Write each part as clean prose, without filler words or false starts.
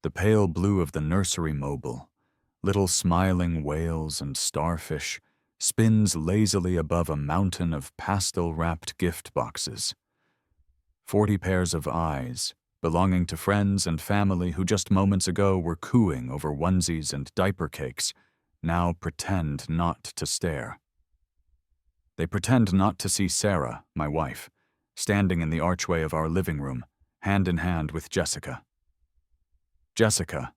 The pale blue of the nursery mobile, little smiling whales and starfish, spins lazily above a mountain of pastel-wrapped gift boxes. 40 pairs of eyes, belonging to friends and family who just moments ago were cooing over onesies and diaper cakes, now pretend not to stare. They pretend not to see Sarah, my wife, standing in the archway of our living room, hand in hand with Jessica. Jessica,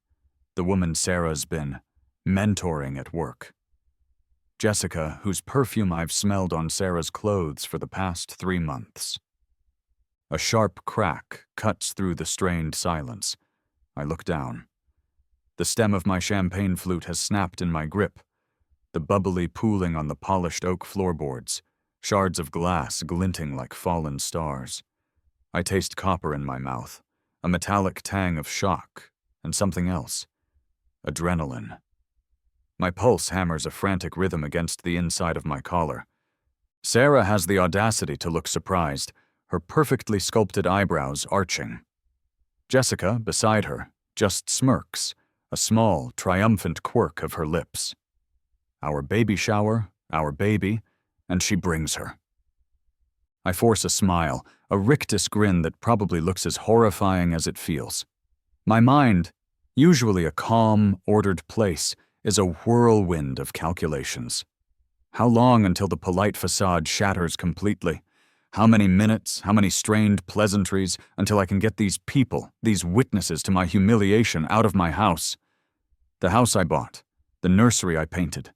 the woman Sarah's been mentoring at work. Jessica, whose perfume I've smelled on Sarah's clothes for the past 3 months. A sharp crack cuts through the strained silence. I look down. The stem of my champagne flute has snapped in my grip, the bubbly pooling on the polished oak floorboards, shards of glass glinting like fallen stars. I taste copper in my mouth, a metallic tang of shock, and something else. Adrenaline. My pulse hammers a frantic rhythm against the inside of my collar. Sarah has the audacity to look surprised, her perfectly sculpted eyebrows arching. Jessica, beside her, just smirks, a small, triumphant quirk of her lips. Our baby shower, our baby, and she brings her. I force a smile, a rictus grin that probably looks as horrifying as it feels. My mind, usually a calm, ordered place, is a whirlwind of calculations. How long until the polite facade shatters completely? How many minutes, how many strained pleasantries until I can get these people, these witnesses to my humiliation out of my house? The house I bought, the nursery I painted.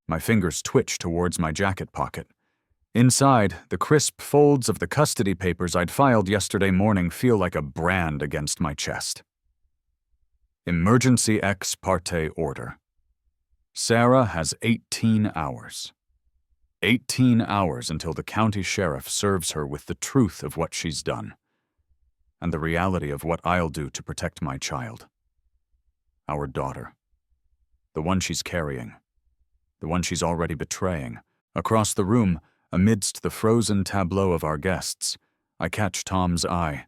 My fingers twitch towards my jacket pocket. Inside, the crisp folds of the custody papers I'd filed yesterday morning feel like a brand against my chest. Emergency ex parte order. Sarah has 18 hours. 18 hours until the county sheriff serves her with the truth of what she's done, and the reality of what I'll do to protect my child. Our daughter. The one she's carrying. The one she's already betraying. Across the room, amidst the frozen tableau of our guests, I catch Tom's eye.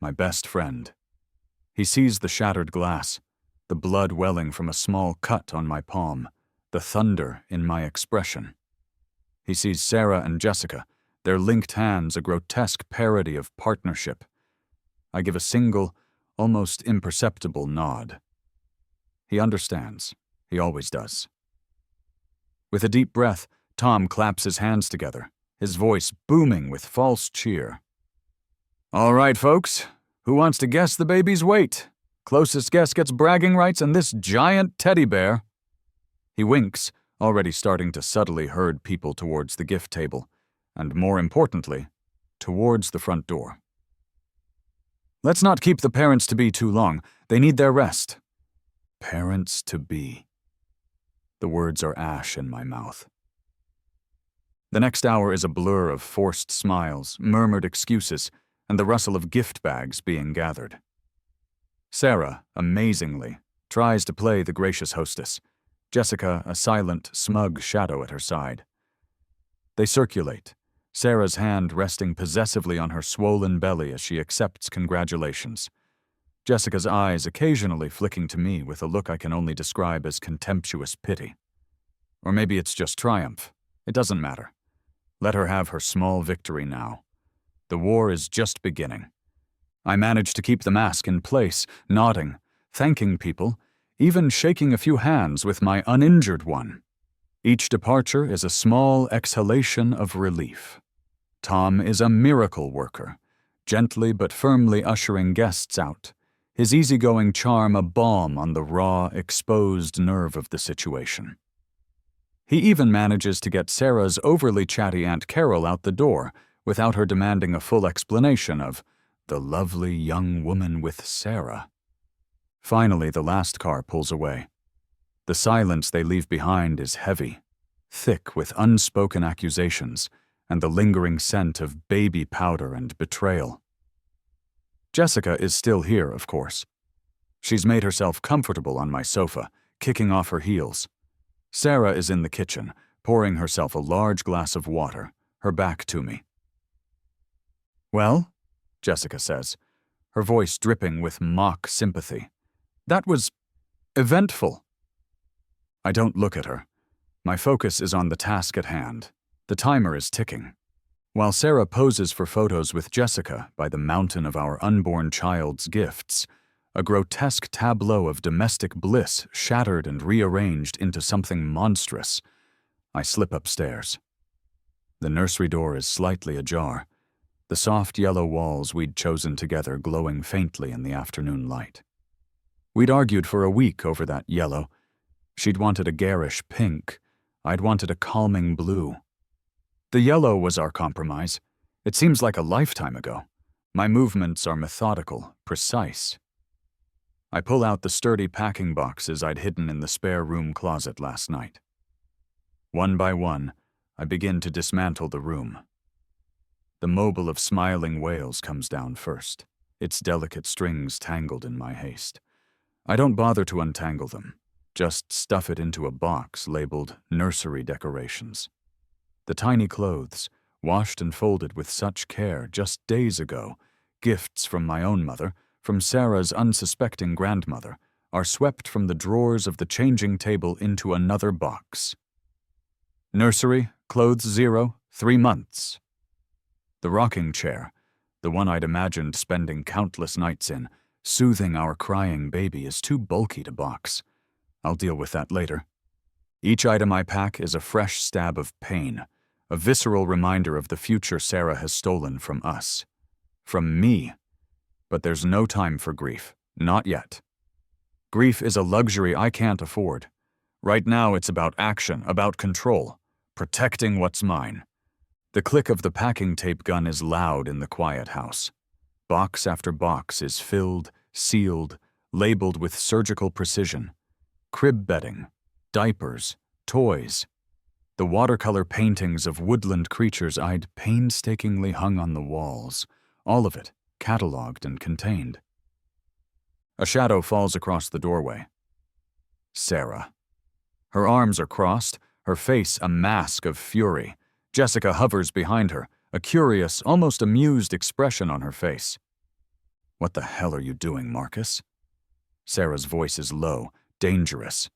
My best friend. He sees the shattered glass, the blood welling from a small cut on my palm, the thunder in my expression. He sees Sarah and Jessica, their linked hands a grotesque parody of partnership. I give a single, almost imperceptible nod. He understands. He always does. With a deep breath, Tom claps his hands together, his voice booming with false cheer. All right, folks. Who wants to guess the baby's weight? Closest guess gets bragging rights and this giant teddy bear. He winks, already starting to subtly herd people towards the gift table, and more importantly, towards the front door. Let's not keep the parents-to-be too long. They need their rest. Parents-to-be. The words are ash in my mouth. The next hour is a blur of forced smiles, murmured excuses, and the rustle of gift bags being gathered. Sarah, amazingly, tries to play the gracious hostess, Jessica a silent, smug shadow at her side. They circulate, Sarah's hand resting possessively on her swollen belly as she accepts congratulations, Jessica's eyes occasionally flicking to me with a look I can only describe as contemptuous pity. Or maybe it's just triumph. It doesn't matter. Let her have her small victory now. The war is just beginning. I manage to keep the mask in place, nodding, thanking people, even shaking a few hands with my uninjured one. Each departure is a small exhalation of relief. Tom is a miracle worker, gently but firmly ushering guests out, his easygoing charm a balm on the raw, exposed nerve of the situation. He even manages to get Sarah's overly chatty Aunt Carol out the door without her demanding a full explanation of the lovely young woman with Sarah. Finally, the last car pulls away. The silence they leave behind is heavy, thick with unspoken accusations and the lingering scent of baby powder and betrayal. Jessica is still here, of course. She's made herself comfortable on my sofa, kicking off her heels. Sarah is in the kitchen, pouring herself a large glass of water, her back to me. Well, Jessica says, her voice dripping with mock sympathy. "That was eventful." I don't look at her. My focus is on the task at hand. The timer is ticking. While Sarah poses for photos with Jessica by the mountain of our unborn child's gifts, a grotesque tableau of domestic bliss shattered and rearranged into something monstrous, I slip upstairs. The nursery door is slightly ajar, the soft yellow walls we'd chosen together glowing faintly in the afternoon light. We'd argued for a week over that yellow. She'd wanted a garish pink. I'd wanted a calming blue. The yellow was our compromise. It seems like a lifetime ago. My movements are methodical, precise. I pull out the sturdy packing boxes I'd hidden in the spare room closet last night. One by one, I begin to dismantle the room. The mobile of smiling whales comes down first, its delicate strings tangled in my haste. I don't bother to untangle them, just stuff it into a box labeled Nursery Decorations. The tiny clothes, washed and folded with such care just days ago, gifts from my own mother, from Sarah's unsuspecting grandmother, are swept from the drawers of the changing table into another box. Nursery, clothes 0, 3 months. The rocking chair, the one I'd imagined spending countless nights in, soothing our crying baby, is too bulky to box. I'll deal with that later. Each item I pack is a fresh stab of pain, a visceral reminder of the future Sarah has stolen from us. From me. But there's no time for grief. Not yet. Grief is a luxury I can't afford. Right now it's about action, about control, protecting what's mine. The click of the packing tape gun is loud in the quiet house. Box after box is filled, sealed, labeled with surgical precision. Crib bedding, diapers, toys. The watercolor paintings of woodland creatures I'd painstakingly hung on the walls, all of it catalogued and contained. A shadow falls across the doorway. Sarah. Her arms are crossed, her face a mask of fury. Jessica hovers behind her, a curious, almost amused expression on her face. "What the hell are you doing, Marcus?" Sarah's voice is low, dangerous.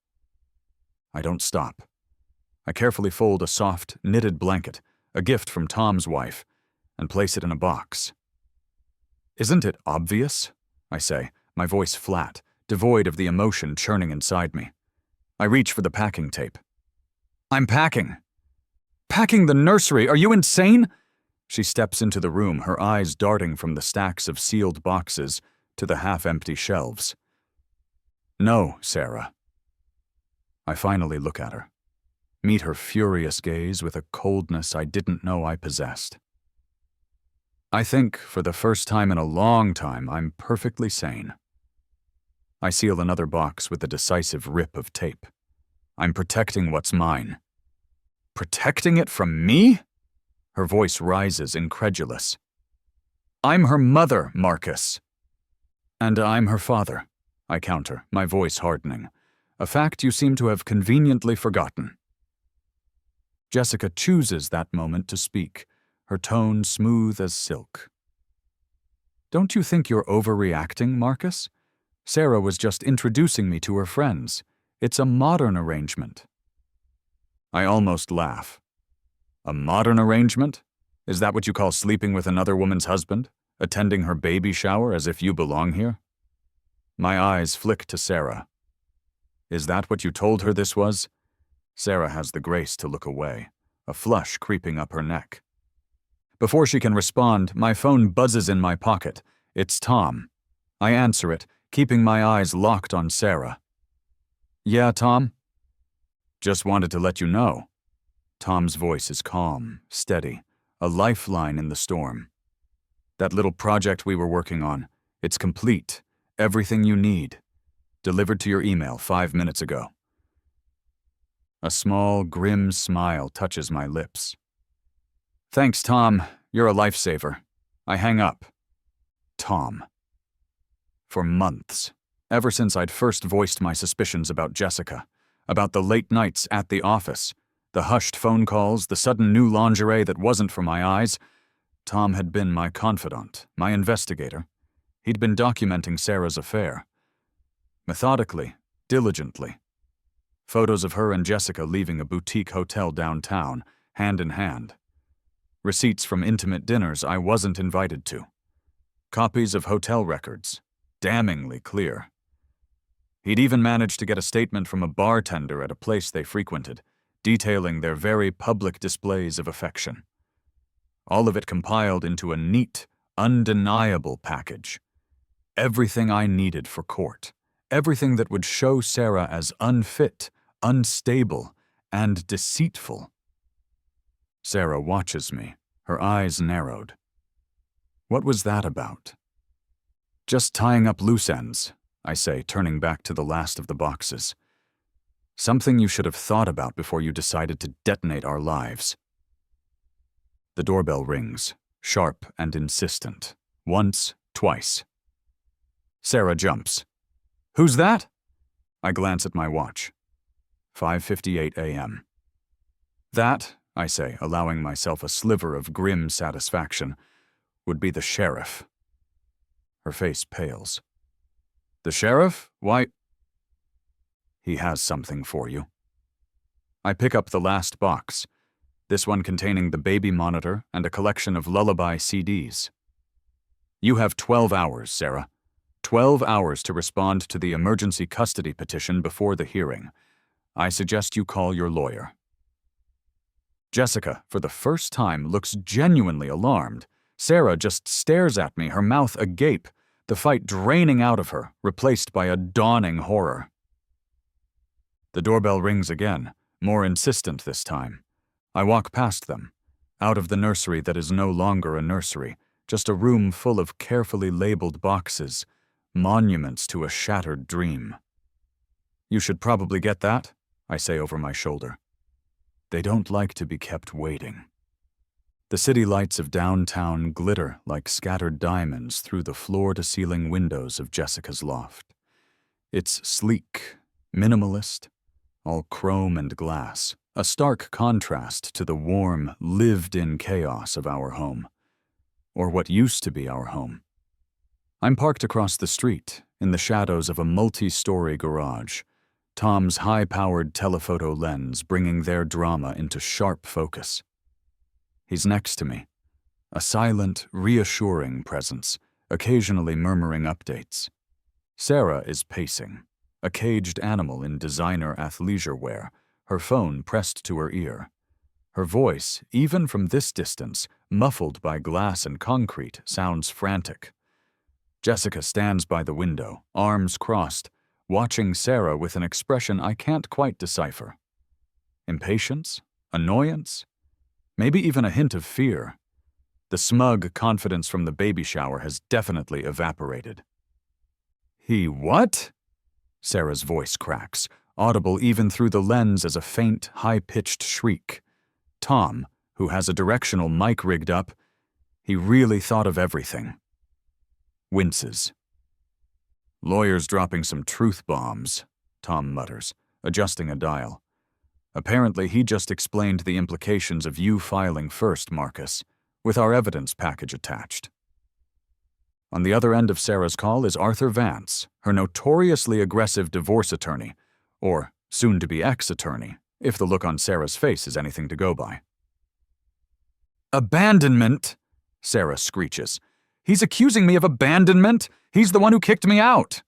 I don't stop. I carefully fold a soft, knitted blanket, a gift from Tom's wife, and place it in a box. "Isn't it obvious?" I say, my voice flat, devoid of the emotion churning inside me. I reach for the packing tape. "I'm packing." "Packing the nursery? Are you insane?" She steps into the room, her eyes darting from the stacks of sealed boxes to the half-empty shelves. "No, Sarah." I finally look at her, meet her furious gaze with a coldness I didn't know I possessed. I think, for the first time in a long time, I'm perfectly sane. I seal another box with a decisive rip of tape. I'm protecting what's mine. "Protecting it from me?" Her voice rises, incredulous. "I'm her mother, Marcus." "And I'm her father," I counter, my voice hardening, a fact you seem to have conveniently forgotten. Jessica chooses that moment to speak, her tone smooth as silk. "Don't you think you're overreacting, Marcus? Sarah was just introducing me to her friends. It's a modern arrangement." I almost laugh. "A modern arrangement? Is that what you call sleeping with another woman's husband? Attending her baby shower as if you belong here?" My eyes flick to Sarah. "Is that what you told her this was?" Sarah has the grace to look away, a flush creeping up her neck. Before she can respond, my phone buzzes in my pocket. It's Tom. I answer it, keeping my eyes locked on Sarah. "Yeah, Tom?" "Just wanted to let you know." Tom's voice is calm, steady, a lifeline in the storm. "That little project we were working on, it's complete. Everything you need. Delivered to your email 5 minutes ago." A small, grim smile touches my lips. "Thanks, Tom. You're a lifesaver." I hang up. Tom. For months, ever since I'd first voiced my suspicions about Jessica, about the late nights at the office, the hushed phone calls, the sudden new lingerie that wasn't for my eyes, Tom had been my confidant, my investigator. He'd been documenting Sarah's affair. Methodically, diligently. Photos of her and Jessica leaving a boutique hotel downtown, hand in hand. Receipts from intimate dinners I wasn't invited to. Copies of hotel records, damningly clear. He'd even managed to get a statement from a bartender at a place they frequented, detailing their very public displays of affection. All of it compiled into a neat, undeniable package. Everything I needed for court. Everything that would show Sarah as unfit, unstable, and deceitful. Sarah watches me, her eyes narrowed. What was that about? Just tying up loose ends, I say, turning back to the last of the boxes. Something you should have thought about before you decided to detonate our lives. The doorbell rings, sharp and insistent. Once, twice. Sarah jumps. "Who's that?" I glance at my watch. 5:58 a.m. That, I say, allowing myself a sliver of grim satisfaction, would be the sheriff. Her face pales. "The sheriff? Why?" "He has something for you." I pick up the last box, this one containing the baby monitor and a collection of lullaby CDs. "You have 12 hours, Sarah. 12 hours to respond to the emergency custody petition before the hearing. I suggest you call your lawyer." Jessica, for the first time, looks genuinely alarmed. Sarah just stares at me, her mouth agape, the fight draining out of her, replaced by a dawning horror. The doorbell rings again, more insistent this time. I walk past them, out of the nursery that is no longer a nursery, just a room full of carefully labeled boxes, monuments to a shattered dream. "You should probably get that," I say over my shoulder. They don't like to be kept waiting. The city lights of downtown glitter like scattered diamonds through the floor-to-ceiling windows of Jessica's loft. It's sleek, minimalist, all chrome and glass, a stark contrast to the warm, lived-in chaos of our home, or what used to be our home. I'm parked across the street, in the shadows of a multi-story garage, Tom's high-powered telephoto lens bringing their drama into sharp focus. He's next to me, a silent, reassuring presence, occasionally murmuring updates. Sarah is pacing, a caged animal in designer athleisure wear, her phone pressed to her ear. Her voice, even from this distance, muffled by glass and concrete, sounds frantic. Jessica stands by the window, arms crossed, watching Sarah with an expression I can't quite decipher. Impatience? Annoyance? Maybe even a hint of fear. The smug confidence from the baby shower has definitely evaporated. "He what?" Sarah's voice cracks, audible even through the lens as a faint, high-pitched shriek. Tom, who has a directional mic rigged up, he really thought of everything. Winces. "Lawyer's dropping some truth bombs," Tom mutters, adjusting a dial. "Apparently he just explained the implications of you filing first, Marcus, with our evidence package attached." On the other end of Sarah's call is Arthur Vance, her notoriously aggressive divorce attorney, or soon-to-be ex-attorney, if the look on Sarah's face is anything to go by. "Abandonment!" Sarah screeches. "He's accusing me of abandonment! He's the one who kicked me out!"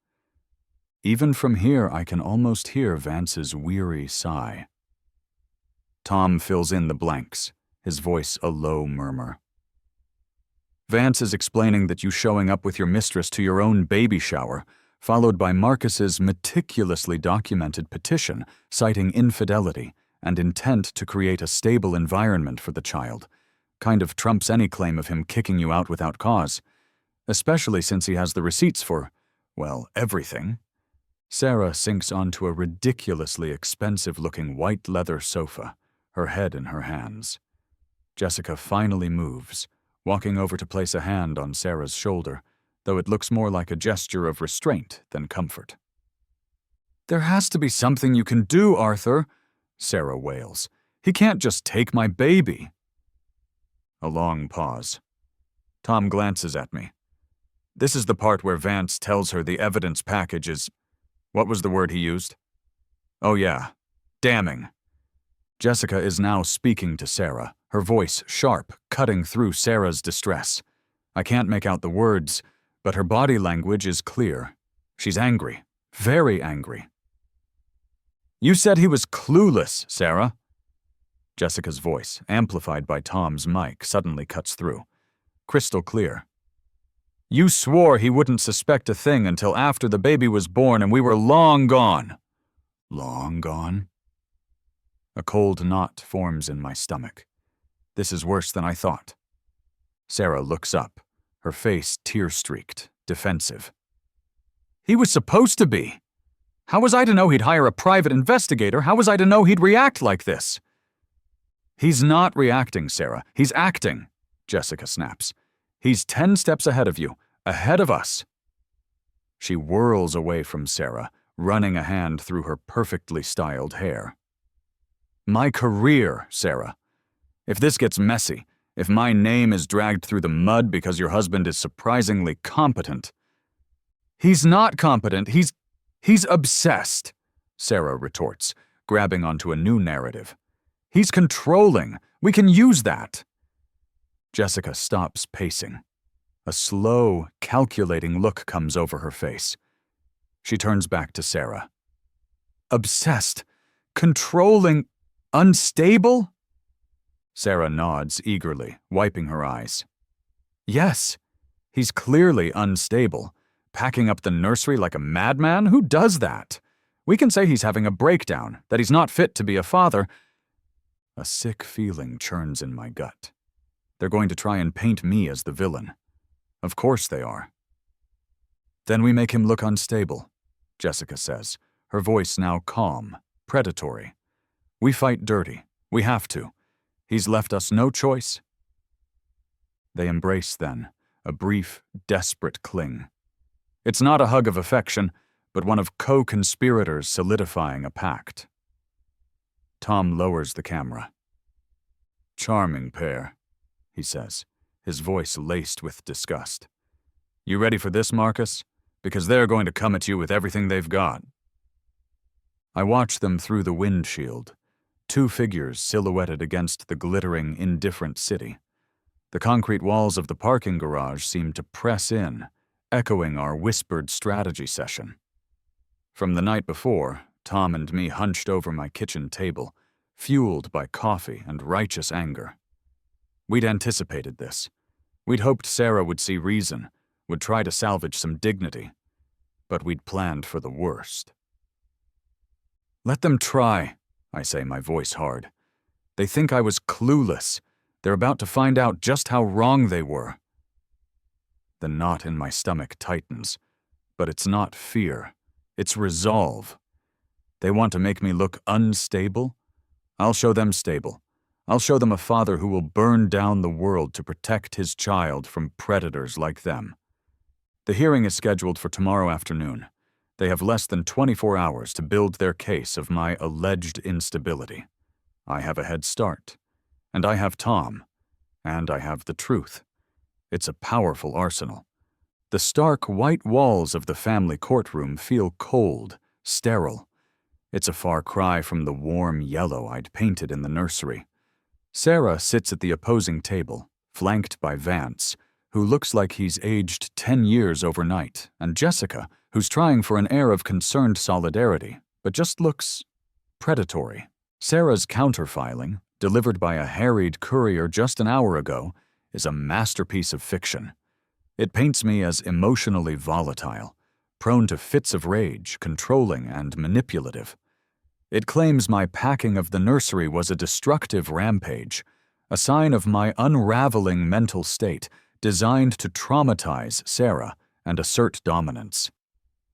Even from here, I can almost hear Vance's weary sigh. Tom fills in the blanks, his voice a low murmur. "Vance is explaining that you showing up with your mistress to your own baby shower, followed by Marcus's meticulously documented petition citing infidelity and intent to create a stable environment for the child, kind of trumps any claim of him kicking you out without cause, especially since he has the receipts for, well, everything." Sarah sinks onto a ridiculously expensive-looking white leather sofa, her head in her hands. Jessica finally moves, walking over to place a hand on Sarah's shoulder, though it looks more like a gesture of restraint than comfort. "There has to be something you can do, Arthur," Sarah wails. "He can't just take my baby." A long pause. Tom glances at me. This is the part where Vance tells her the evidence package is… What was the word he used? Oh yeah, damning. Jessica is now speaking to Sarah, her voice sharp, cutting through Sarah's distress. I can't make out the words, but her body language is clear. She's angry, very angry. You said he was clueless, Sarah. Jessica's voice, amplified by Tom's mic, suddenly cuts through. Crystal clear. You swore he wouldn't suspect a thing until after the baby was born and we were long gone. Long gone? A cold knot forms in my stomach. This is worse than I thought. Sarah looks up, her face tear-streaked, defensive. He was supposed to be. How was I to know he'd hire a private investigator? How was I to know he'd react like this? He's not reacting, Sarah. He's acting, Jessica snaps. He's 10 steps ahead of you, ahead of us. She whirls away from Sarah, running a hand through her perfectly styled hair. My career, Sarah. If this gets messy, if my name is dragged through the mud because your husband is surprisingly competent… He's not competent, he's obsessed, Sarah retorts, grabbing onto a new narrative. He's controlling. We can use that. Jessica stops pacing. A slow, calculating look comes over her face. She turns back to Sarah. Obsessed, controlling, unstable? Sarah nods eagerly, wiping her eyes. Yes, he's clearly unstable. Packing up the nursery like a madman? Who does that? We can say he's having a breakdown, that he's not fit to be a father. A sick feeling churns in my gut. They're going to try and paint me as the villain. Of course they are. Then we make him look unstable, Jessica says, her voice now calm, predatory. We fight dirty. We have to. He's left us no choice. They embrace then, a brief, desperate cling. It's not a hug of affection, but one of co-conspirators solidifying a pact. Tom lowers the camera. Charming pair, he says, his voice laced with disgust. You ready for this, Marcus? Because they're going to come at you with everything they've got. I watch them through the windshield, two figures silhouetted against the glittering, indifferent city. The concrete walls of the parking garage seem to press in, echoing our whispered strategy session. From the night before, Tom and me hunched over my kitchen table, fueled by coffee and righteous anger. We'd anticipated this. We'd hoped Sarah would see reason, would try to salvage some dignity, but we'd planned for the worst. Let them try, I say, my voice hard. They think I was clueless. They're about to find out just how wrong they were. The knot in my stomach tightens, but it's not fear. It's resolve. They want to make me look unstable? I'll show them stable. I'll show them a father who will burn down the world to protect his child from predators like them. The hearing is scheduled for tomorrow afternoon. They have less than 24 hours to build their case of my alleged instability. I have a head start. And I have Tom. And I have the truth. It's a powerful arsenal. The stark white walls of the family courtroom feel cold, sterile. It's a far cry from the warm yellow I'd painted in the nursery. Sarah sits at the opposing table, flanked by Vance, who looks like he's aged 10 years overnight, and Jessica, who's trying for an air of concerned solidarity, but just looks predatory. Sarah's counterfiling, delivered by a harried courier just an hour ago, is a masterpiece of fiction. It paints me as emotionally volatile, prone to fits of rage, controlling and manipulative. It claims my packing of the nursery was a destructive rampage, a sign of my unraveling mental state designed to traumatize Sarah and assert dominance.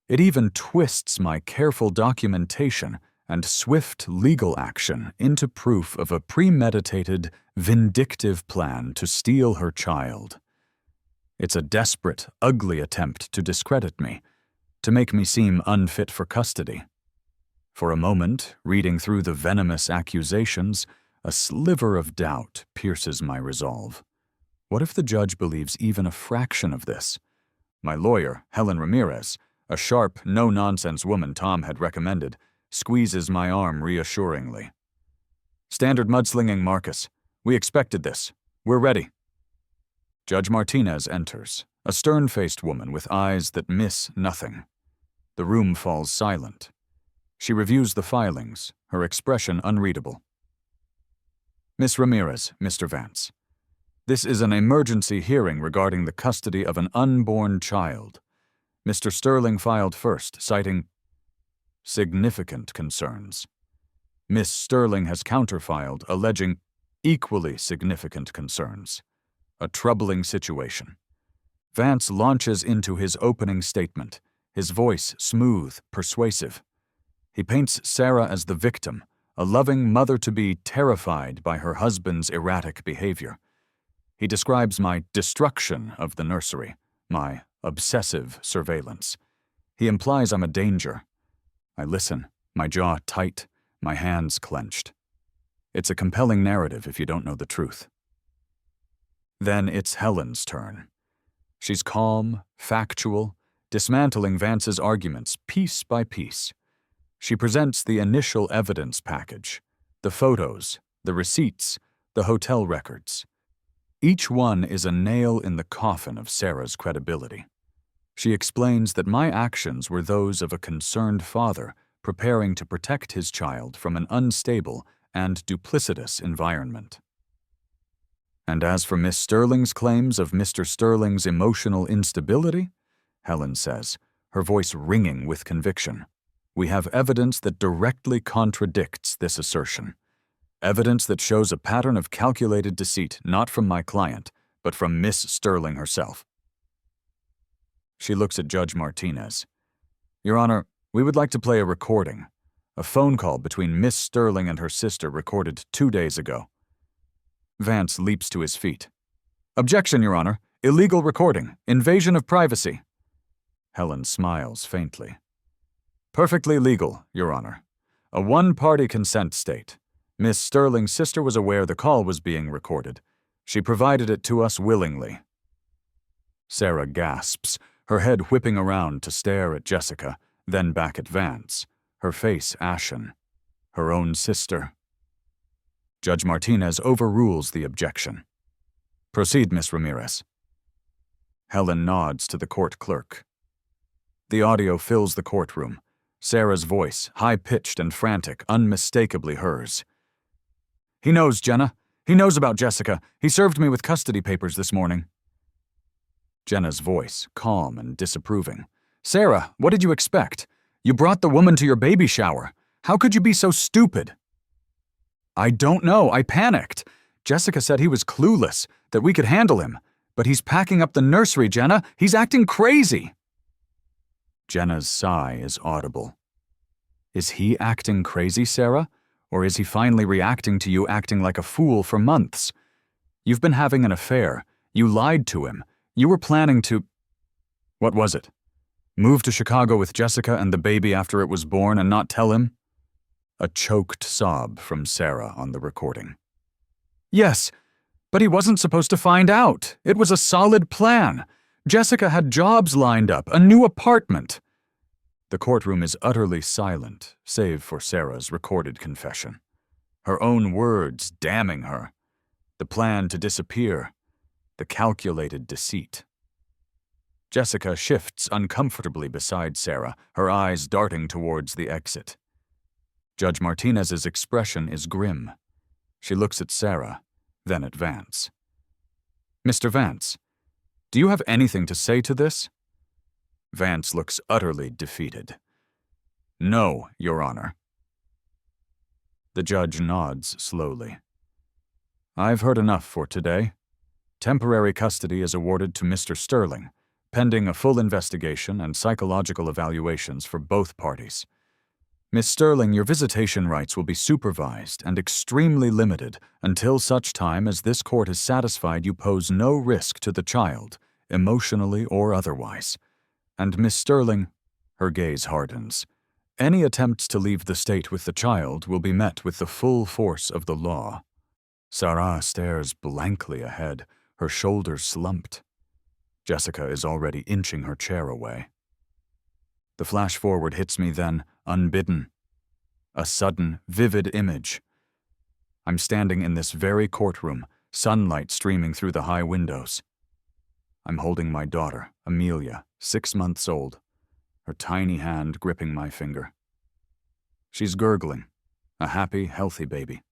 It even twists my careful documentation and swift legal action into proof of a premeditated, vindictive plan to steal her child. It's a desperate, ugly attempt to discredit me, to make me seem unfit for custody. For a moment, reading through the venomous accusations, a sliver of doubt pierces my resolve. What if the judge believes even a fraction of this? My lawyer, Helen Ramirez, a sharp, no-nonsense woman Tom had recommended, squeezes my arm reassuringly. Standard mudslinging, Marcus. We expected this. We're ready. Judge Martinez enters, a stern-faced woman with eyes that miss nothing. The room falls silent. She reviews the filings, her expression unreadable. Miss Ramirez, Mr. Vance. This is an emergency hearing regarding the custody of an unborn child. Mr. Sterling filed first, citing significant concerns. Miss Sterling has counterfiled, alleging equally significant concerns. A troubling situation. Vance launches into his opening statement, his voice smooth, persuasive. He paints Sarah as the victim, a loving mother-to-be terrified by her husband's erratic behavior. He describes my destruction of the nursery, my obsessive surveillance. He implies I'm a danger. I listen, my jaw tight, my hands clenched. It's a compelling narrative if you don't know the truth. Then it's Helen's turn. She's calm, factual, dismantling Vance's arguments piece by piece. She presents the initial evidence package, the photos, the receipts, the hotel records. Each one is a nail in the coffin of Sarah's credibility. She explains that my actions were those of a concerned father preparing to protect his child from an unstable and duplicitous environment. And as for Miss Sterling's claims of Mr. Sterling's emotional instability, Helen says, her voice ringing with conviction, we have evidence that directly contradicts this assertion. Evidence that shows a pattern of calculated deceit not from my client, but from Miss Sterling herself. She looks at Judge Martinez. Your Honor, we would like to play a recording, a phone call between Miss Sterling and her sister recorded 2 days ago. Vance leaps to his feet. Objection, Your Honor. Illegal recording. Invasion of privacy. Helen smiles faintly. Perfectly legal, Your Honor. A one-party consent state. Miss Sterling's sister was aware the call was being recorded. She provided it to us willingly. Sarah gasps, her head whipping around to stare at Jessica, then back at Vance, her face ashen. Her own sister. Judge Martinez overrules the objection. Proceed, Miss Ramirez. Helen nods to the court clerk. The audio fills the courtroom. Sarah's voice, high-pitched and frantic, unmistakably hers. He knows, Jenna. He knows about Jessica. He served me with custody papers this morning. Jenna's voice, calm and disapproving. Sarah, what did you expect? You brought the woman to your baby shower. How could you be so stupid? I don't know. I panicked. Jessica said he was clueless, that we could handle him. But he's packing up the nursery, Jenna. He's acting crazy. Jenna's sigh is audible. Is he acting crazy, Sarah? Or is he finally reacting to you acting like a fool for months? You've been having an affair. You lied to him. You were planning to… What was it? Move to Chicago with Jessica and the baby after it was born and not tell him? A choked sob from Sarah on the recording. Yes, but he wasn't supposed to find out. It was a solid plan. Jessica had jobs lined up, a new apartment. The courtroom is utterly silent, save for Sarah's recorded confession. Her own words damning her. The plan to disappear. The calculated deceit. Jessica shifts uncomfortably beside Sarah, her eyes darting towards the exit. Judge Martinez's expression is grim. She looks at Sarah, then at Vance. Mr. Vance, do you have anything to say to this? Vance looks utterly defeated. No, Your Honor. The judge nods slowly. I've heard enough for today. Temporary custody is awarded to Mr. Sterling, pending a full investigation and psychological evaluations for both parties. Miss Sterling, your visitation rights will be supervised and extremely limited until such time as this court is satisfied you pose no risk to the child, emotionally or otherwise. And Miss Sterling, her gaze hardens, any attempts to leave the state with the child will be met with the full force of the law. Sarah stares blankly ahead, her shoulders slumped. Jessica is already inching her chair away. The flash forward hits me then, unbidden. A sudden, vivid image. I'm standing in this very courtroom, sunlight streaming through the high windows. I'm holding my daughter, Amelia, 6 months old, her tiny hand gripping my finger. She's gurgling, a happy, healthy baby.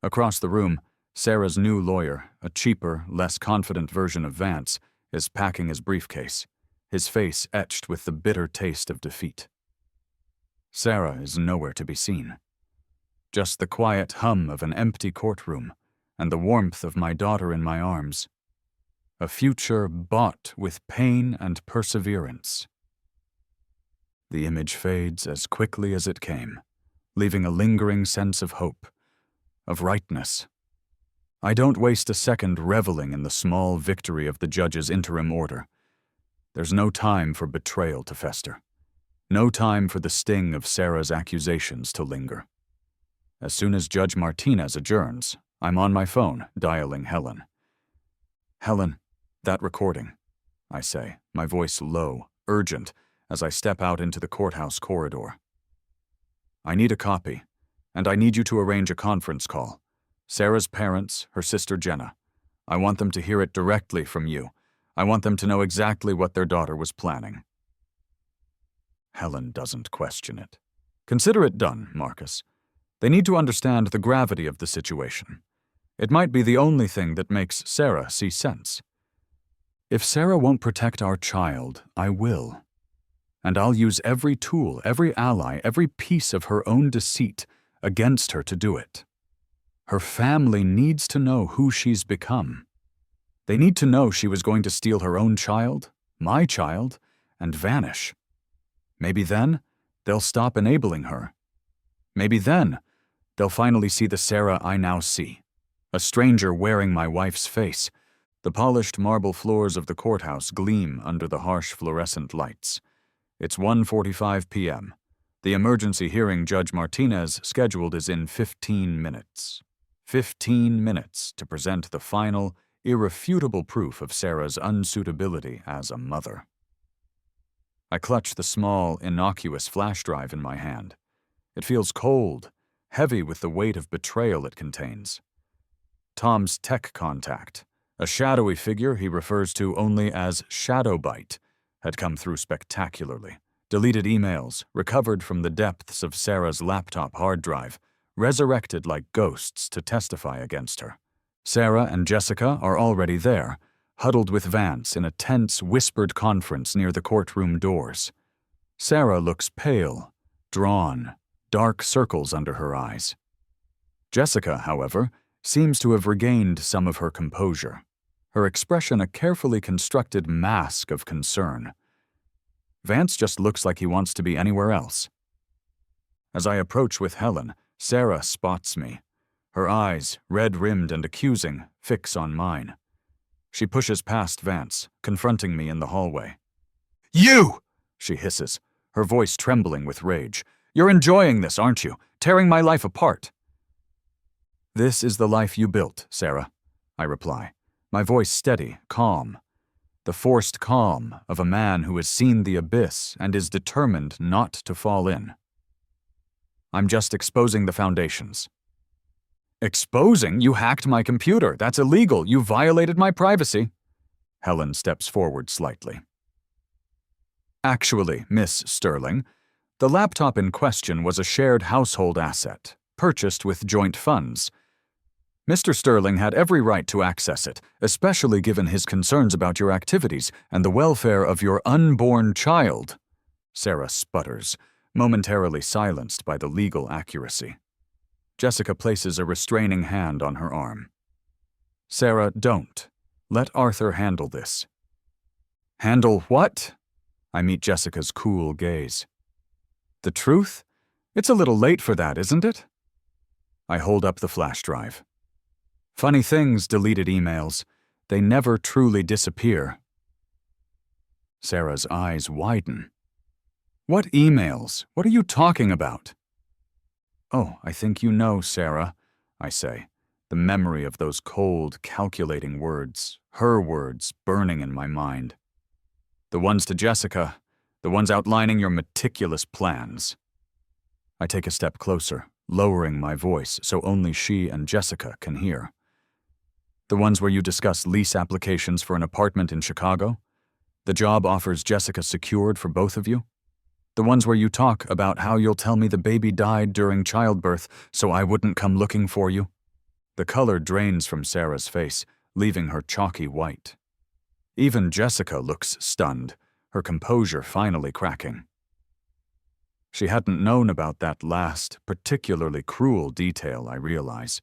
Across the room, Sarah's new lawyer, a cheaper, less confident version of Vance, is packing his briefcase, his face etched with the bitter taste of defeat. Sarah is nowhere to be seen. Just the quiet hum of an empty courtroom and the warmth of my daughter in my arms. A future bought with pain and perseverance. The image fades as quickly as it came, leaving a lingering sense of hope, of rightness. I don't waste a second reveling in the small victory of the judge's interim order. There's no time for betrayal to fester. No time for the sting of Sarah's accusations to linger. As soon as Judge Martinez adjourns, I'm on my phone, dialing Helen. "Helen, that recording," I say, my voice low, urgent, as I step out into the courthouse corridor. "I need a copy, and I need you to arrange a conference call. Sarah's parents, her sister Jenna. I want them to hear it directly from you. I want them to know exactly what their daughter was planning." Helen doesn't question it. "Consider it done, Marcus. They need to understand the gravity of the situation. It might be the only thing that makes Sarah see sense. If Sarah won't protect our child, I will. And I'll use every tool, every ally, every piece of her own deceit against her to do it. Her family needs to know who she's become. They need to know she was going to steal her own child, my child, and vanish. Maybe then, they'll stop enabling her. Maybe then, they'll finally see the Sarah I now see. A stranger wearing my wife's face. The polished marble floors of the courthouse gleam under the harsh fluorescent lights. It's 1:45 p.m. The emergency hearing Judge Martinez scheduled is in 15 minutes. 15 minutes to present the final, irrefutable proof of Sarah's unsuitability as a mother. I clutch the small, innocuous flash drive in my hand. It feels cold, heavy with the weight of betrayal it contains. Tom's tech contact, a shadowy figure he refers to only as Shadowbite, had come through spectacularly. Deleted emails, recovered from the depths of Sarah's laptop hard drive, resurrected like ghosts to testify against her. Sarah and Jessica are already there, huddled with Vance in a tense, whispered conference near the courtroom doors. Sarah looks pale, drawn, dark circles under her eyes. Jessica, however, seems to have regained some of her composure, her expression a carefully constructed mask of concern. Vance just looks like he wants to be anywhere else. As I approach with Helen, Sarah spots me. Her eyes, red-rimmed and accusing, fix on mine. She pushes past Vance, confronting me in the hallway. "You!" she hisses, her voice trembling with rage. "You're enjoying this, aren't you? Tearing my life apart." "This is the life you built, Sarah," I reply, my voice steady, calm. The forced calm of a man who has seen the abyss and is determined not to fall in. "I'm just exposing the foundations." "Exposing? You hacked my computer. That's illegal. You violated my privacy." Helen steps forward slightly. "Actually, Miss Sterling, the laptop in question was a shared household asset, purchased with joint funds. Mr. Sterling had every right to access it, especially given his concerns about your activities and the welfare of your unborn child." Sarah sputters, momentarily silenced by the legal accuracy. Jessica places a restraining hand on her arm. "Sarah, don't. Let Arthur handle this." "Handle what?" I meet Jessica's cool gaze. "The truth? It's a little late for that, isn't it?" I hold up the flash drive. Funny things, deleted emails. They never truly disappear. Sarah's eyes widen. "What emails? What are you talking about?" "Oh, I think you know, Sarah," I say, the memory of those cold, calculating words, her words, burning in my mind. The ones to Jessica, the ones outlining your meticulous plans. I take a step closer, lowering my voice so only she and Jessica can hear. The ones where you discuss lease applications for an apartment in Chicago? The job offers Jessica secured for both of you? The ones where you talk about how you'll tell me the baby died during childbirth so I wouldn't come looking for you? The color drains from Sarah's face, leaving her chalky white. Even Jessica looks stunned, her composure finally cracking. She hadn't known about that last, particularly cruel detail, I realize.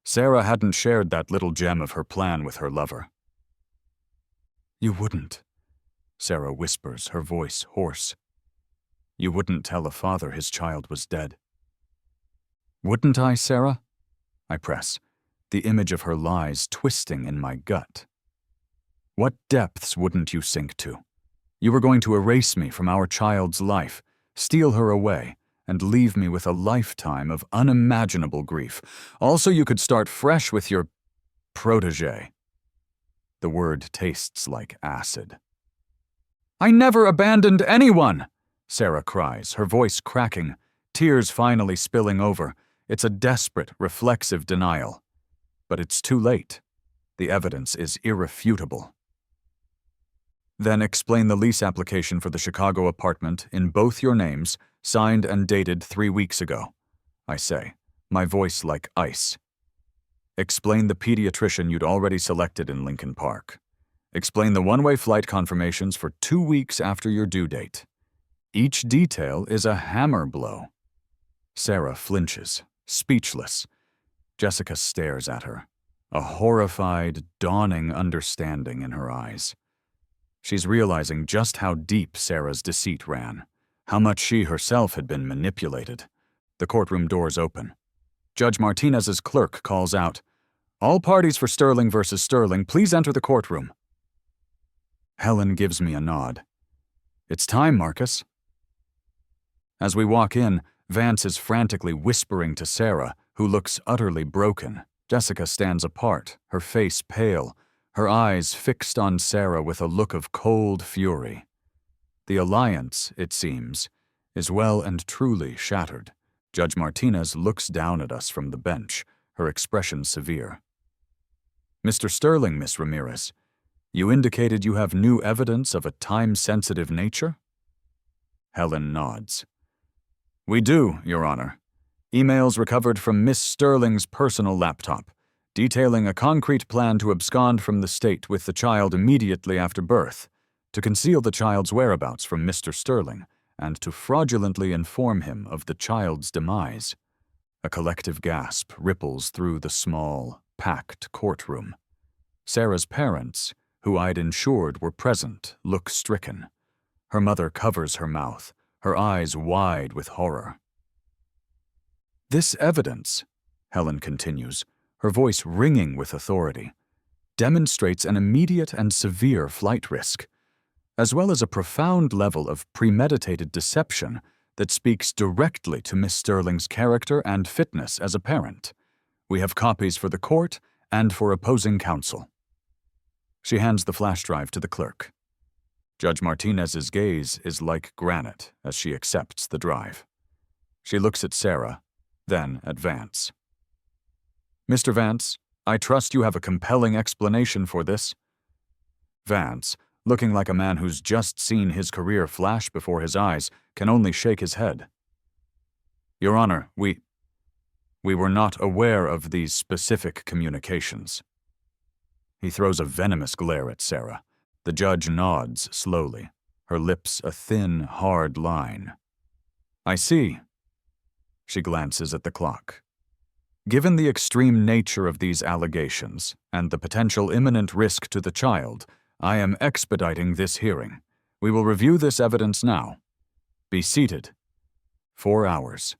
Sarah hadn't shared that little gem of her plan with her lover. "You wouldn't," Sarah whispers, her voice hoarse. "You wouldn't tell a father his child was dead." "Wouldn't I, Sarah?" I press, the image of her lies twisting in my gut. "What depths wouldn't you sink to? You were going to erase me from our child's life, steal her away, and leave me with a lifetime of unimaginable grief. Also, you could start fresh with your protégé." The word tastes like acid. "I never abandoned anyone!" Sarah cries, her voice cracking, tears finally spilling over. It's a desperate, reflexive denial. But it's too late. The evidence is irrefutable. "Then explain the lease application for the Chicago apartment in both your names, signed and dated 3 weeks ago," I say, my voice like ice. "Explain the pediatrician you'd already selected in Lincoln Park. Explain the one-way flight confirmations for 2 weeks after your due date. Each detail is a hammer blow." Sarah flinches, speechless. Jessica stares at her, a horrified, dawning understanding in her eyes. She's realizing just how deep Sarah's deceit ran, how much she herself had been manipulated. The courtroom doors open. Judge Martinez's clerk calls out, "All parties for Sterling versus Sterling, please enter the courtroom." Helen gives me a nod. "It's time, Marcus." As we walk in, Vance is frantically whispering to Sarah, who looks utterly broken. Jessica stands apart, her face pale, her eyes fixed on Sarah with a look of cold fury. The alliance, it seems, is well and truly shattered. Judge Martinez looks down at us from the bench, her expression severe. "Mr. Sterling, Miss Ramirez, you indicated you have new evidence of a time-sensitive nature?" Helen nods. "We do, Your Honor. Emails recovered from Miss Sterling's personal laptop, detailing a concrete plan to abscond from the state with the child immediately after birth, to conceal the child's whereabouts from Mr. Sterling, and to fraudulently inform him of the child's demise." A collective gasp ripples through the small, packed courtroom. Sarah's parents, who I'd ensured were present, look stricken. Her mother covers her mouth, her eyes wide with horror. "This evidence," Helen continues, her voice ringing with authority, "demonstrates an immediate and severe flight risk, as well as a profound level of premeditated deception that speaks directly to Miss Sterling's character and fitness as a parent. We have copies for the court and for opposing counsel." She hands the flash drive to the clerk. Judge Martinez's gaze is like granite as she accepts the drive. She looks at Sarah, then at Vance. "Mr. Vance, I trust you have a compelling explanation for this." Vance, looking like a man who's just seen his career flash before his eyes, can only shake his head. "Your Honor, we were not aware of these specific communications." He throws a venomous glare at Sarah. The judge nods slowly, her lips a thin, hard line. "I see." She glances at the clock. "Given the extreme nature of these allegations and the potential imminent risk to the child, I am expediting this hearing. We will review this evidence now. Be seated." 4 hours.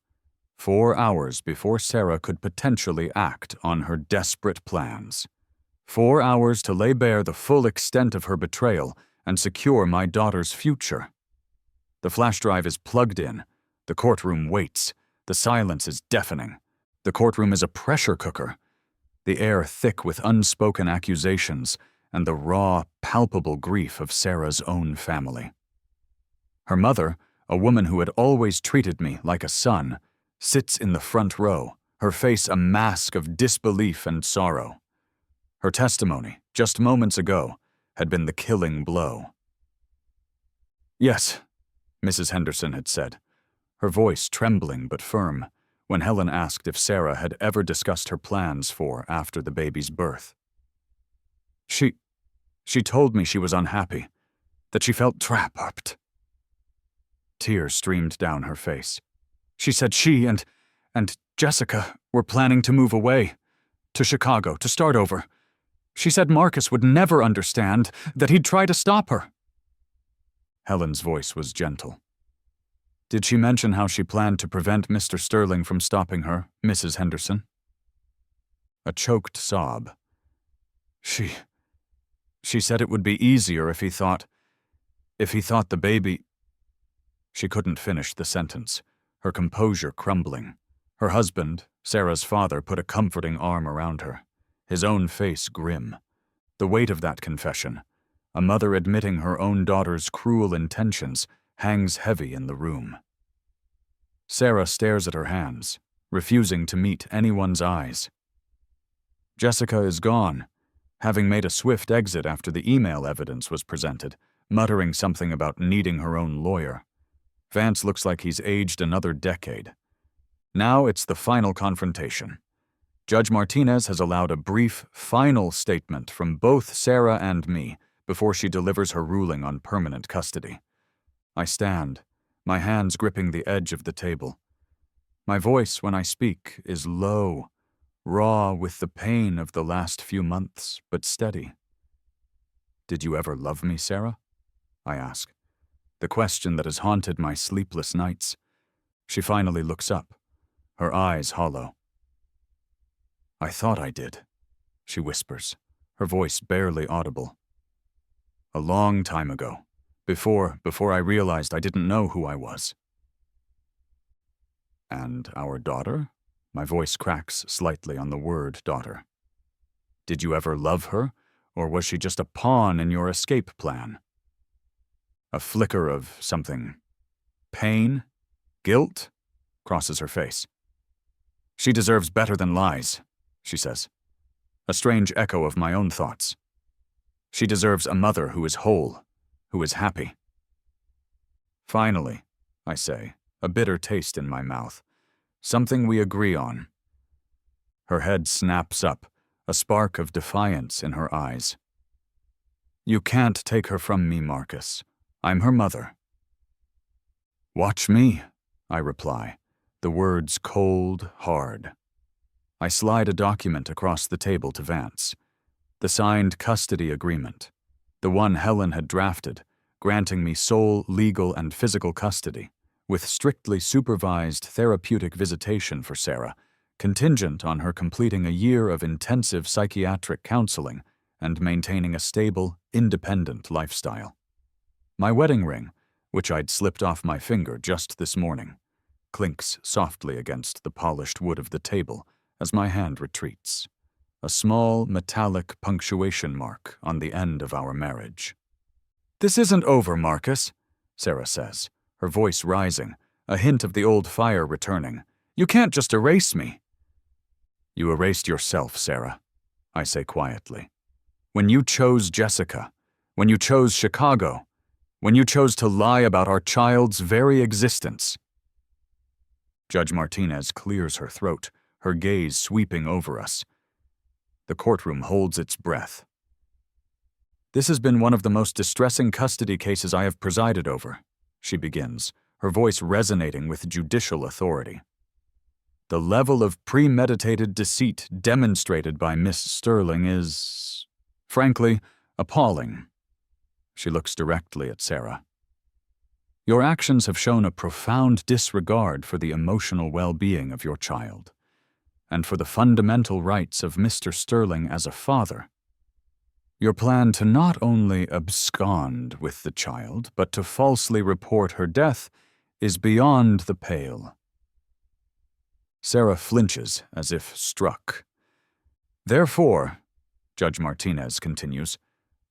4 hours before Sarah could potentially act on her desperate plans. 4 hours to lay bare the full extent of her betrayal and secure my daughter's future. The flash drive is plugged in. The courtroom waits. The silence is deafening. The courtroom is a pressure cooker. the air thick with unspoken accusations and the raw, palpable grief of Sarah's own family. Her mother, a woman who had always treated me like a son, sits in the front row, her face a mask of disbelief and sorrow. Her testimony, just moments ago, had been the killing blow. "Yes," Mrs. Henderson had said, her voice trembling but firm, when Helen asked if Sarah had ever discussed her plans for after the baby's birth. She told me she was unhappy, that she felt trapped." Tears streamed down her face. "She said she and Jessica were planning to move away, to Chicago, to start over. She said Marcus would never understand, that he'd try to stop her." Helen's voice was gentle. "Did she mention how she planned to prevent Mr. Sterling from stopping her, Mrs. Henderson?" A choked sob. She said it would be easier if he thought the baby—" She couldn't finish the sentence, her composure crumbling. Her husband, Sarah's father, put a comforting arm around her, his own face grim. The weight of that confession, a mother admitting her own daughter's cruel intentions, hangs heavy in the room. Sarah stares at her hands, refusing to meet anyone's eyes. Jessica is gone, having made a swift exit after the email evidence was presented, muttering something about needing her own lawyer. Vance looks like he's aged another decade. Now it's the final confrontation. Judge Martinez has allowed a brief, final statement from both Sarah and me before she delivers her ruling on permanent custody. I stand, my hands gripping the edge of the table. My voice, when I speak, is low, raw with the pain of the last few months, but steady. "Did you ever love me, Sarah?" I ask. The question that has haunted my sleepless nights. She finally looks up, her eyes hollow. "I thought I did," she whispers, her voice barely audible. "A long time ago, before I realized I didn't know who I was." "And our daughter?" My voice cracks slightly on the word daughter. "Did you ever love her, or was she just a pawn in your escape plan?" A flicker of something. Pain? Guilt? Crosses her face. "She deserves better than lies," she says. A strange echo of my own thoughts. "She deserves a mother who is whole, who is happy." "Finally," I say, a bitter taste in my mouth. "Something we agree on." Her head snaps up, a spark of defiance in her eyes. "You can't take her from me, Marcus. I'm her mother." "Watch me," I reply, the words cold, hard. I slide a document across the table to Vance. The signed custody agreement, the one Helen had drafted, granting me sole legal and physical custody, with strictly supervised therapeutic visitation for Sarah, contingent on her completing a year of intensive psychiatric counseling and maintaining a stable, independent lifestyle. My wedding ring, which I'd slipped off my finger just this morning, clinks softly against the polished wood of the table as my hand retreats, a small metallic punctuation mark on the end of our marriage. "This isn't over, Marcus," Sarah says, her voice rising, a hint of the old fire returning. "You can't just erase me." "You erased yourself, Sarah," I say quietly. "When you chose Jessica, when you chose Chicago, when you chose to lie about our child's very existence." Judge Martinez clears her throat, her gaze sweeping over us. The courtroom holds its breath. "This has been one of the most distressing custody cases I have presided over," she begins, her voice resonating with judicial authority. "The level of premeditated deceit demonstrated by Miss Sterling is, frankly, appalling." She looks directly at Sarah. "Your actions have shown a profound disregard for the emotional well-being of your child, and for the fundamental rights of Mr. Sterling as a father. Your plan to not only abscond with the child, but to falsely report her death is beyond the pale." Sarah flinches as if struck. Therefore, Judge Martinez continues,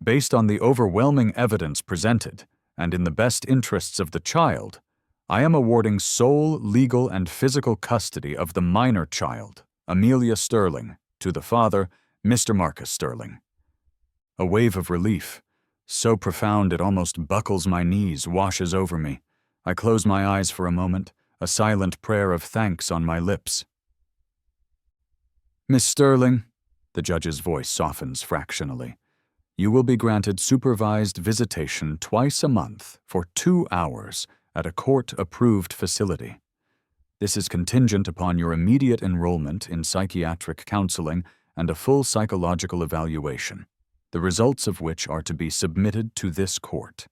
based on the overwhelming evidence presented, and in the best interests of the child, I am awarding sole legal and physical custody of the minor child, Amelia Sterling, to the father, Mr. Marcus Sterling. A wave of relief, so profound it almost buckles my knees, washes over me. I close my eyes for a moment, a silent prayer of thanks on my lips. Miss Sterling, the judge's voice softens fractionally, you will be granted supervised visitation twice a month for 2 hours at a court-approved facility. This is contingent upon your immediate enrollment in psychiatric counseling and a full psychological evaluation, the results of which are to be submitted to this court.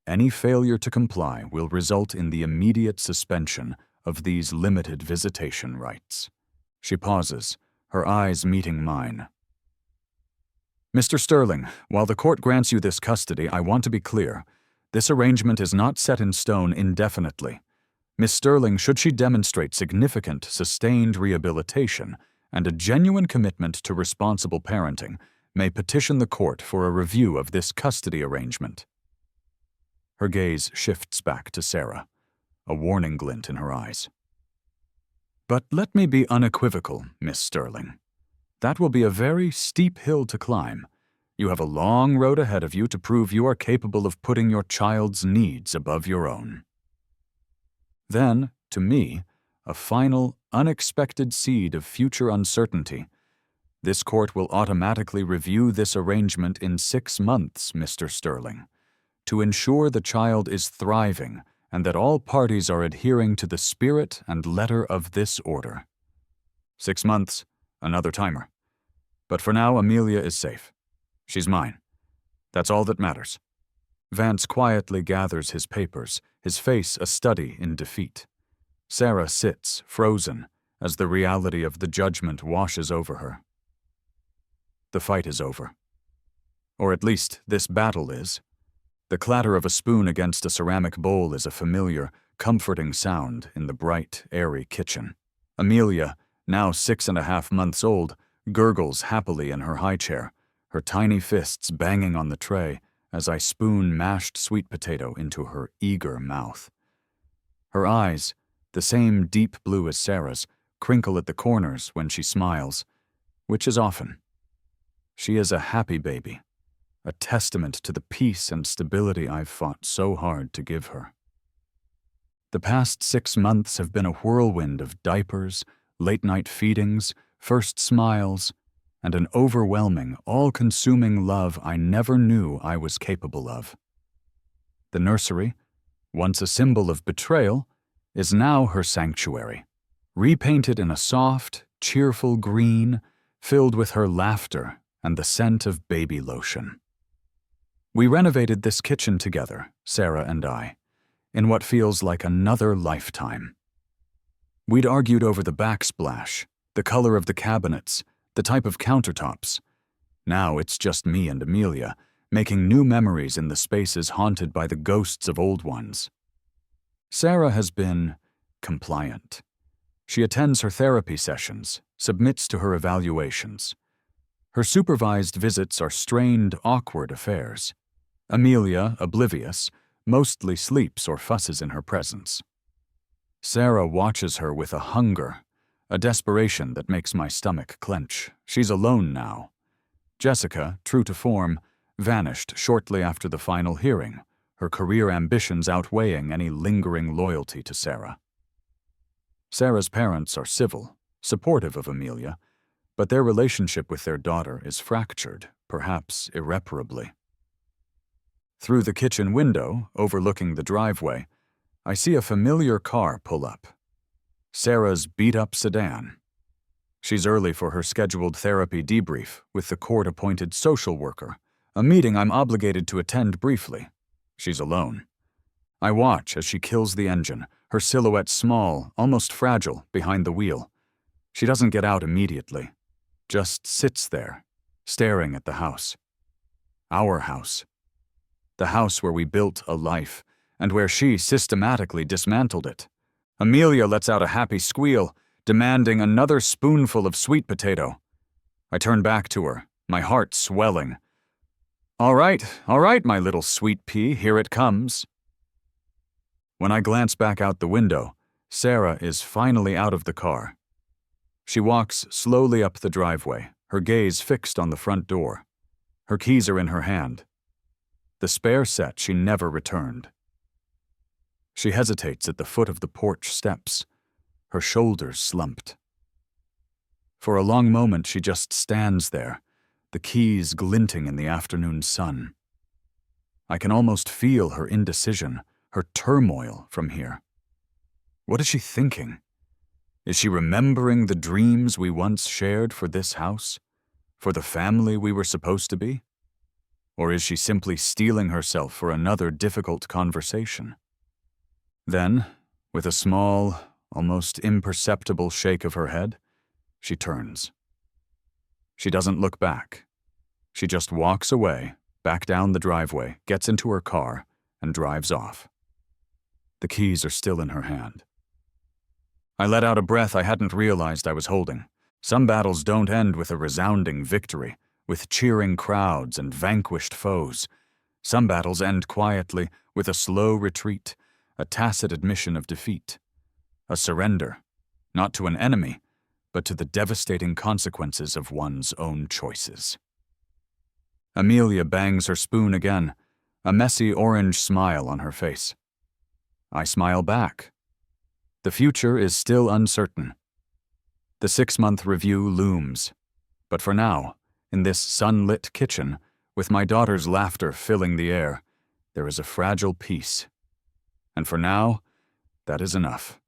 Any failure to comply will result in the immediate suspension of these limited visitation rights. She pauses, her eyes meeting mine. Mr. Sterling, while the court grants you this custody, I want to be clear. This arrangement is not set in stone indefinitely. Miss Sterling, should she demonstrate significant, sustained rehabilitation and a genuine commitment to responsible parenting, may petition the court for a review of this custody arrangement. Her gaze shifts back to Sarah, a warning glint in her eyes. But let me be unequivocal, Miss Sterling. That will be a very steep hill to climb. You have a long road ahead of you to prove you are capable of putting your child's needs above your own. Then, to me, a final, unexpected seed of future uncertainty. This court will automatically review this arrangement in 6 months, Mr. Sterling, to ensure the child is thriving and that all parties are adhering to the spirit and letter of this order. 6 months, another timer. But for now, Amelia is safe. She's mine. That's all that matters. Vance quietly gathers his papers, his face a study in defeat. Sarah sits, frozen, as the reality of the judgment washes over her. The fight is over. Or at least, this battle is. The clatter of a spoon against a ceramic bowl is a familiar, comforting sound in the bright, airy kitchen. Amelia, now 6.5 months old, gurgles happily in her high chair, her tiny fists banging on the tray as I spoon mashed sweet potato into her eager mouth. Her eyes, the same deep blue as Sarah's, crinkle at the corners when she smiles, which is often. She is a happy baby, a testament to the peace and stability I've fought so hard to give her. The past 6 months have been a whirlwind of diapers, late-night feedings, first smiles, and an overwhelming, all-consuming love I never knew I was capable of. The nursery, once a symbol of betrayal, is now her sanctuary, repainted in a soft, cheerful green, filled with her laughter and the scent of baby lotion. We renovated this kitchen together, Sarah and I, in what feels like another lifetime. We'd argued over the backsplash, the color of the cabinets, the type of countertops. Now it's just me and Amelia, making new memories in the spaces haunted by the ghosts of old ones. Sarah has been compliant. She attends her therapy sessions, submits to her evaluations. Her supervised visits are strained, awkward affairs. Amelia, oblivious, mostly sleeps or fusses in her presence. Sarah watches her with a hunger, a desperation that makes my stomach clench. She's alone now. Jessica, true to form, vanished shortly after the final hearing, her career ambitions outweighing any lingering loyalty to Sarah. Sarah's parents are civil, supportive of Amelia, but their relationship with their daughter is fractured, perhaps irreparably. Through the kitchen window, overlooking the driveway, I see a familiar car pull up. Sarah's beat-up sedan. She's early for her scheduled therapy debrief with the court-appointed social worker, a meeting I'm obligated to attend briefly. She's alone. I watch as she kills the engine, her silhouette small, almost fragile, behind the wheel. She doesn't get out immediately, just sits there, staring at the house. Our house. The house where we built a life, and where she systematically dismantled it. Amelia lets out a happy squeal, demanding another spoonful of sweet potato. I turn back to her, my heart swelling. All right, my little sweet pea, here it comes. When I glance back out the window, Sarah is finally out of the car. She walks slowly up the driveway, her gaze fixed on the front door. Her keys are in her hand. The spare set she never returned. She hesitates at the foot of the porch steps, her shoulders slumped. For a long moment she just stands there, the keys glinting in the afternoon sun. I can almost feel her indecision, her turmoil from here. What is she thinking? Is she remembering the dreams we once shared for this house? For the family we were supposed to be? Or is she simply steeling herself for another difficult conversation? Then, with a small, almost imperceptible shake of her head, she turns. She doesn't look back. She just walks away, back down the driveway, gets into her car, and drives off. The keys are still in her hand. I let out a breath I hadn't realized I was holding. Some battles don't end with a resounding victory, with cheering crowds and vanquished foes. Some battles end quietly, with a slow retreat, a tacit admission of defeat. A surrender, not to an enemy, but to the devastating consequences of one's own choices. Amelia bangs her spoon again, a messy orange smile on her face. I smile back. The future is still uncertain. The 6-month review looms. But for now, in this sunlit kitchen, with my daughter's laughter filling the air, there is a fragile peace. And for now, that is enough.